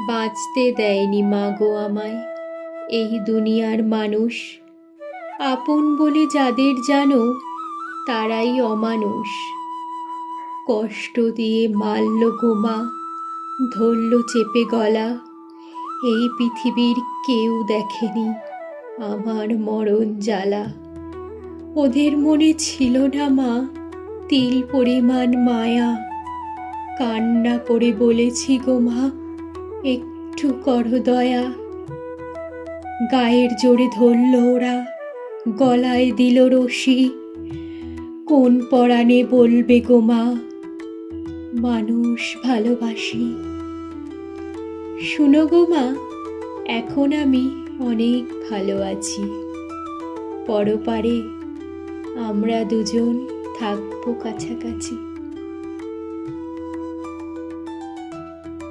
বাঁচতে দেয়নি মা গো আমায় এই দুনিয়ার মানুষ। আপন বলে যাদের জানো তারাই অমানুষ। কষ্ট দিয়ে মারল গো মা, ধরল চেপে গলা। এই পৃথিবীর কেউ দেখেনি আমার মরণ জ্বালা। ওদের মনে ছিল না মা তিল পরিমাণ মায়া। কান্না করে বলেছি গো মা, একটু করো দয়া। গায়ের জোরে ধরল ওরা, গলায় দিল রশি। কোন পরাণে বলবে গো মা, মানুষ ভালোবাসি। শুনো গো মা, এখন আমি অনেক ভালো আছি। পরপারে আমরা দুজন থাকবো কাছাকাছি।